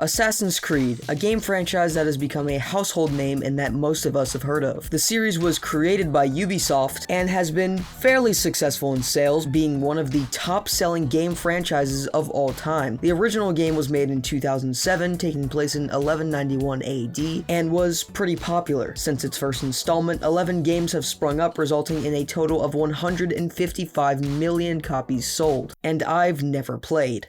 Assassin's Creed, a game franchise that has become a household name and that most of us have heard of. The series was created by Ubisoft and has been fairly successful in sales, being one of the top-selling game franchises of all time. The original game was made in 2007, taking place in 1191 AD, and was pretty popular. Since its first installment, 11 games have sprung up, resulting in a total of 155 million copies sold, and I've never played.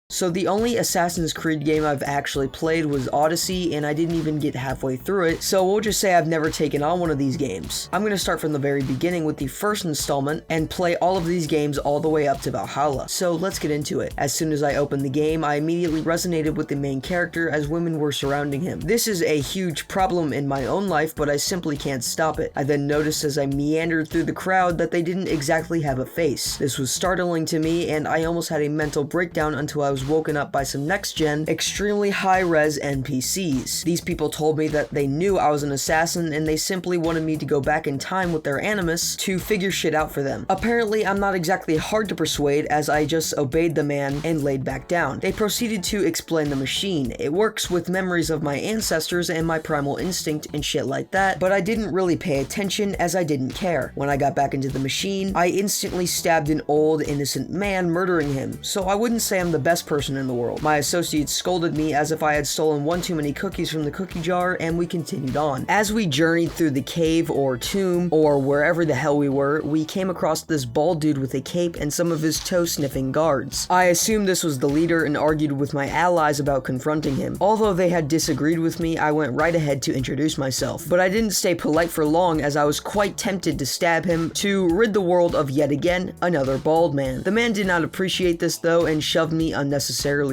So the only Assassin's Creed game I've actually played was Odyssey, and I didn't even get halfway through it, so we'll just say I've never taken on one of these games. I'm gonna start from the very beginning with the first installment and play all of these games all the way up to Valhalla. So let's get into it. As soon as I opened the game, I immediately resonated with the main character as women were surrounding him. This is a huge problem in my own life, but I simply can't stop it. I then noticed as I meandered through the crowd that they didn't exactly have a face. This was startling to me, and I almost had a mental breakdown until I was woken up by some next-gen, extremely high-res NPCs. These people told me that they knew I was an assassin and they simply wanted me to go back in time with their animus to figure shit out for them. Apparently, I'm not exactly hard to persuade as I just obeyed the man and laid back down. They proceeded to explain the machine. It works with memories of my ancestors and my primal instinct and shit like that, but I didn't really pay attention as I didn't care. When I got back into the machine, I instantly stabbed an old, innocent man, murdering him, so I wouldn't say I'm the best person in the world. My associates scolded me as if I had stolen one too many cookies from the cookie jar, and we continued on. As we journeyed through the cave or tomb or wherever the hell we were, we came across this bald dude with a cape and some of his toe-sniffing guards. I assumed this was the leader and argued with my allies about confronting him. Although they had disagreed with me, I went right ahead to introduce myself, but I didn't stay polite for long as I was quite tempted to stab him to rid the world of yet again another bald man. The man did not appreciate this though and shoved me unnecessarily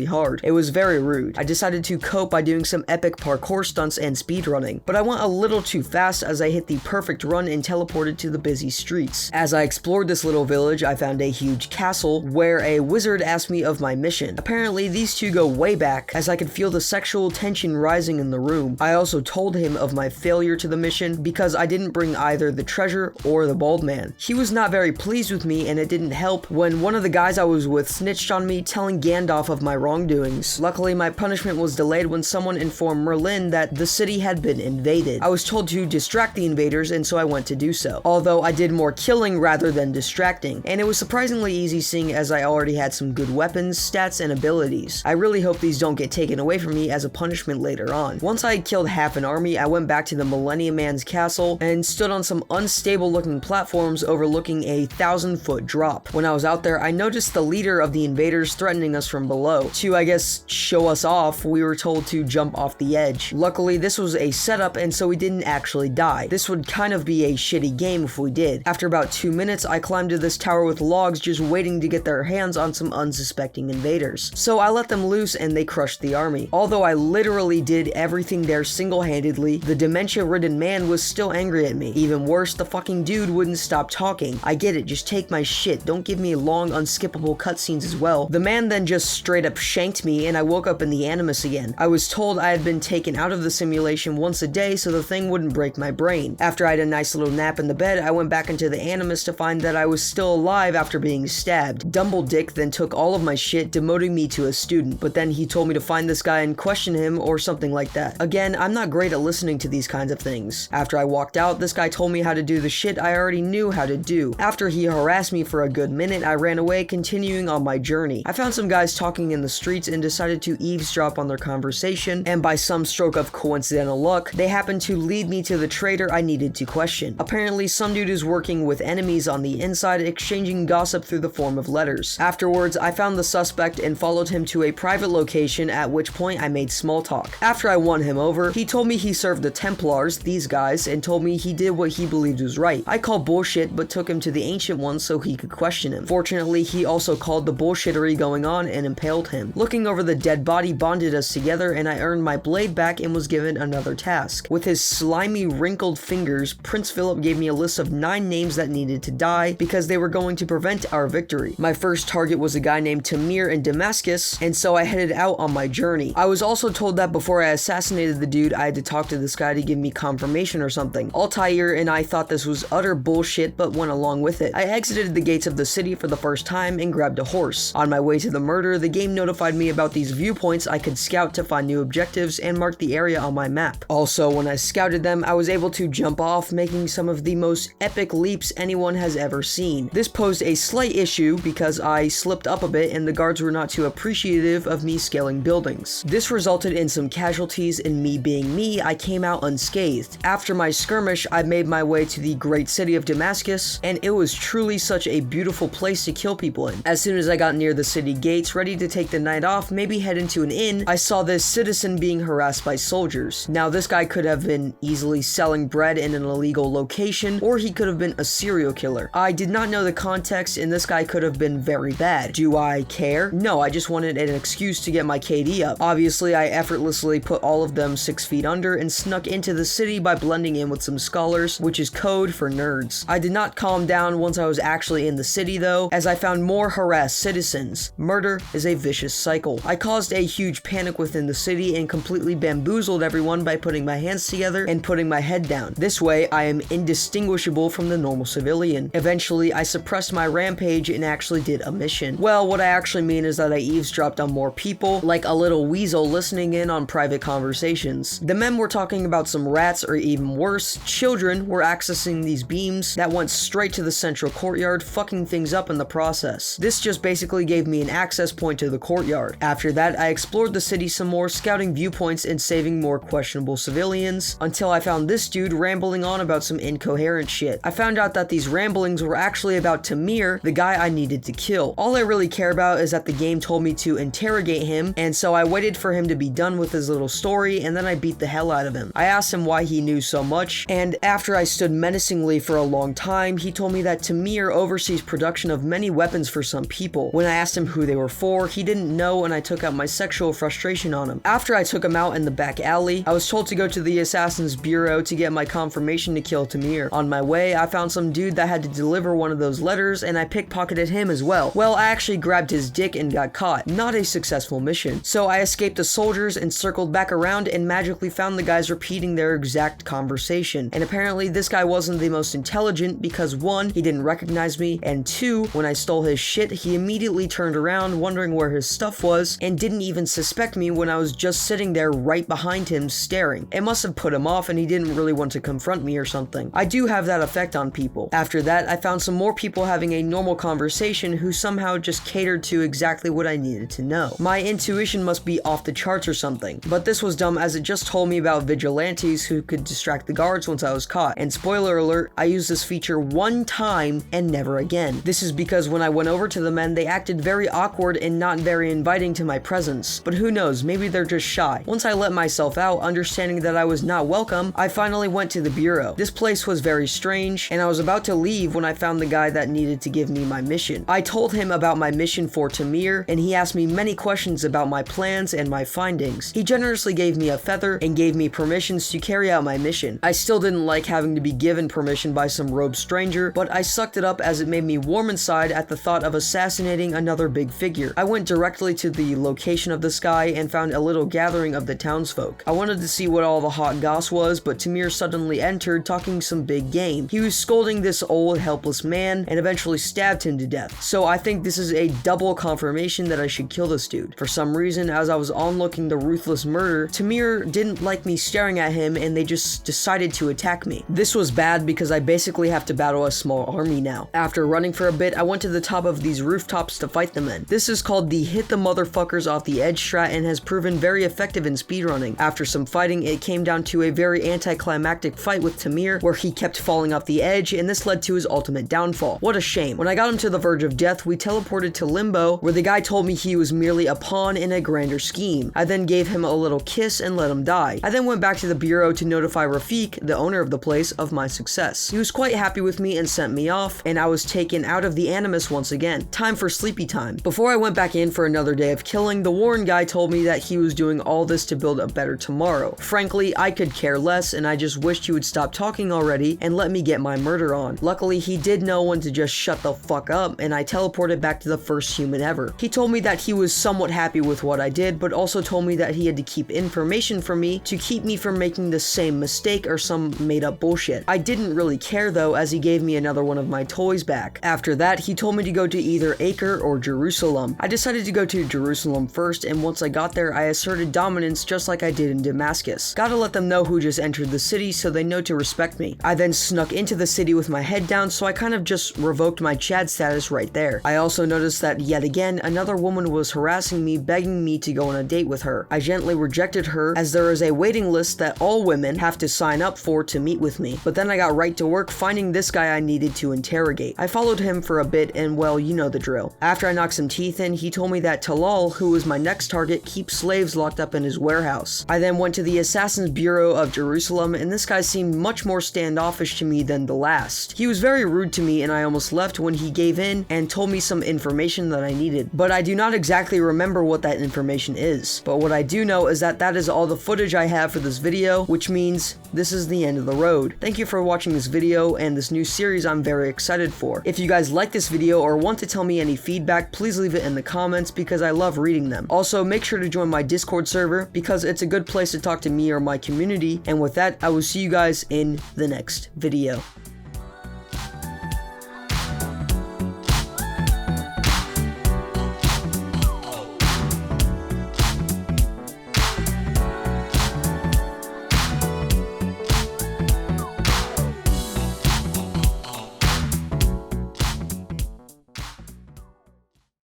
hard. It was very rude. I decided to cope by doing some epic parkour stunts and speedrunning, but I went a little too fast as I hit the perfect run and teleported to the busy streets. As I explored this little village, I found a huge castle where a wizard asked me of my mission. Apparently, these two go way back as I could feel the sexual tension rising in the room. I also told him of my failure to the mission because I didn't bring either the treasure or the bald man. He was not very pleased with me, and it didn't help when one of the guys I was with snitched on me, telling Gandalf of my wrongdoings. Luckily, my punishment was delayed when someone informed Merlin that the city had been invaded. I was told to distract the invaders, and so I went to do so. Although I did more killing rather than distracting, and it was surprisingly easy seeing as I already had some good weapons, stats, and abilities. I really hope these don't get taken away from me as a punishment later on. Once I had killed half an army, I went back to the Millennium Man's castle and stood on some unstable looking platforms overlooking a 1,000-foot drop. When I was out there, I noticed the leader of the invaders threatening us from below. To, I guess, show us off, we were told to jump off the edge. Luckily, this was a setup, and so we didn't actually die. This would kind of be a shitty game if we did. After about 2 minutes, I climbed to this tower with logs just waiting to get their hands on some unsuspecting invaders. So I let them loose and they crushed the army. Although I literally did everything there single-handedly, the dementia-ridden man was still angry at me. Even worse, the fucking dude wouldn't stop talking. I get it, just take my shit. Don't give me long, unskippable cutscenes as well. The man then just straight up shanked me, and I woke up in the Animus again. I was told I had been taken out of the simulation once a day so the thing wouldn't break my brain. After I had a nice little nap in the bed, I went back into the Animus to find that I was still alive after being stabbed. Dumbledore then took all of my shit, demoting me to a student, but then he told me to find this guy and question him or something like that. Again, I'm not great at listening to these kinds of things. After I walked out, this guy told me how to do the shit I already knew how to do. After he harassed me for a good minute, I ran away, continuing on my journey. I found some guys talking in the streets and decided to eavesdrop on their conversation, and by some stroke of coincidental luck, they happened to lead me to the traitor I needed to question. Apparently, some dude is working with enemies on the inside, exchanging gossip through the form of letters. Afterwards, I found the suspect and followed him to a private location, at which point I made small talk. After I won him over, he told me he served the Templars, these guys, and told me he did what he believed was right. I called bullshit, but took him to the Ancient Ones so he could question him. Fortunately, he also called the bullshittery going on an impaled him. Looking over the dead body bonded us together, and I earned my blade back and was given another task. With his slimy, wrinkled fingers, Prince Philip gave me a list of 9 names that needed to die because they were going to prevent our victory. My first target was a guy named Tamir in Damascus, and so I headed out on my journey. I was also told that before I assassinated the dude, I had to talk to this guy to give me confirmation or something. Altair and I thought this was utter bullshit, but went along with it. I exited the gates of the city for the first time and grabbed a horse. On my way to the murder, the game notified me about these viewpoints I could scout to find new objectives and mark the area on my map. Also, when I scouted them, I was able to jump off, making some of the most epic leaps anyone has ever seen. This posed a slight issue because I slipped up a bit and the guards were not too appreciative of me scaling buildings. This resulted in some casualties, and me being me, I came out unscathed. After my skirmish, I made my way to the great city of Damascus, and it was truly such a beautiful place to kill people in. As soon as I got near the city gates, ready to take the night off, maybe head into an inn, I saw this citizen being harassed by soldiers. Now, this guy could have been easily selling bread in an illegal location, or he could have been a serial killer. I did not know the context, and this guy could have been very bad. Do I care? No, I just wanted an excuse to get my KD up. Obviously, I effortlessly put all of them 6 feet under and snuck into the city by blending in with some scholars, which is code for nerds. I did not calm down once I was actually in the city though, as I found more harassed citizens. Murder is a vicious cycle. I caused a huge panic within the city and completely bamboozled everyone by putting my hands together and putting my head down. This way, I am indistinguishable from the normal civilian. Eventually, I suppressed my rampage and actually did a mission. Well, what I actually mean is that I eavesdropped on more people, like a little weasel listening in on private conversations. The men were talking about some rats, or even worse, children were accessing these beams that went straight to the central courtyard, fucking things up in the process. This just basically gave me an access point to the courtyard. After that, I explored the city some more, scouting viewpoints and saving more questionable civilians, until I found this dude rambling on about some incoherent shit. I found out that these ramblings were actually about Tamir, the guy I needed to kill. All I really care about is that the game told me to interrogate him, and so I waited for him to be done with his little story, and then I beat the hell out of him. I asked him why he knew so much, and after I stood menacingly for a long time, he told me that Tamir oversees production of many weapons for some people. When I asked him who they were for, he didn't know, and I took out my sexual frustration on him. After I took him out in the back alley, I was told to go to the Assassin's Bureau to get my confirmation to kill Tamir. On my way, I found some dude that had to deliver one of those letters, and I pickpocketed him as well. Well, I actually grabbed his dick and got caught. Not a successful mission. So I escaped the soldiers and circled back around and magically found the guys repeating their exact conversation. And apparently this guy wasn't the most intelligent because 1, he didn't recognize me, and 2, when I stole his shit, he immediately turned around wondering where his stuff was and didn't even suspect me when I was just sitting there right behind him staring. It must have put him off and he didn't really want to confront me or something. I do have that effect on people. After that, I found some more people having a normal conversation who somehow just catered to exactly what I needed to know. My intuition must be off the charts or something, but this was dumb as it just told me about vigilantes who could distract the guards once I was caught. And spoiler alert, I used this feature one time and never again. This is because when I went over to the men, they acted very awkward and not very inviting to my presence. But who knows, maybe they're just shy. Once I let myself out, understanding that I was not welcome, I finally went to the bureau. This place was very strange, and I was about to leave when I found the guy that needed to give me my mission. I told him about my mission for Tamir, and he asked me many questions about my plans and my findings. He generously gave me a feather and gave me permissions to carry out my mission. I still didn't like having to be given permission by some robed stranger, but I sucked it up as it made me warm inside at the thought of assassinating another big figure. I went directly to the location of this guy and found a little gathering of the townsfolk. I wanted to see what all the hot goss was, but Tamir suddenly entered talking some big game. He was scolding this old helpless man and eventually stabbed him to death. So I think this is a double confirmation that I should kill this dude. For some reason, as I was onlooking the ruthless murder, Tamir didn't like me staring at him and they just decided to attack me. This was bad because I basically have to battle a small army now. After running for a bit, I went to the top of these rooftops to fight the men. This is called the hit the motherfuckers off the edge strat and has proven very effective in speedrunning. After some fighting, it came down to a very anticlimactic fight with Tamir where he kept falling off the edge and this led to his ultimate downfall. What a shame. When I got him to the verge of death, we teleported to Limbo where the guy told me he was merely a pawn in a grander scheme. I then gave him a little kiss and let him die. I then went back to the bureau to notify Rafik, the owner of the place, of my success. He was quite happy with me and sent me off, and I was taken out of the Animus once again. Time for sleepy time. Before I went back back in for another day of killing, the Warren guy told me that he was doing all this to build a better tomorrow. Frankly, I could care less, and I just wished he would stop talking already and let me get my murder on. Luckily, he did know when to just shut the fuck up, and I teleported back to the first human ever. He told me that he was somewhat happy with what I did, but also told me that he had to keep information from me to keep me from making the same mistake or some made up bullshit. I didn't really care though, as he gave me another one of my toys back. After that, he told me to go to either Acre or Jerusalem. I decided to go to Jerusalem first, and once I got there, I asserted dominance just like I did in Damascus. Gotta let them know who just entered the city so they know to respect me. I then snuck into the city with my head down, so I kind of just revoked my Chad status right there. I also noticed that yet again, another woman was harassing me, begging me to go on a date with her. I gently rejected her, as there is a waiting list that all women have to sign up for to meet with me. But then I got right to work finding this guy I needed to interrogate. I followed him for a bit, and well, you know the drill. After I knocked some teeth in, he told me that Talal, who was my next target, keeps slaves locked up in his warehouse. I then went to the Assassin's Bureau of Jerusalem, and this guy seemed much more standoffish to me than the last. He was very rude to me, and I almost left when he gave in and told me some information that I needed. But I do not exactly remember what that information is. But what I do know is that that is all the footage I have for this video, which means this is the end of the road. Thank you for watching this video and this new series I'm very excited for. If you guys like this video or want to tell me any feedback, please leave it in the comments because I love reading them. Also, make sure to join my Discord server because it's a good place to talk to me or my community. And with that, I will see you guys in the next video.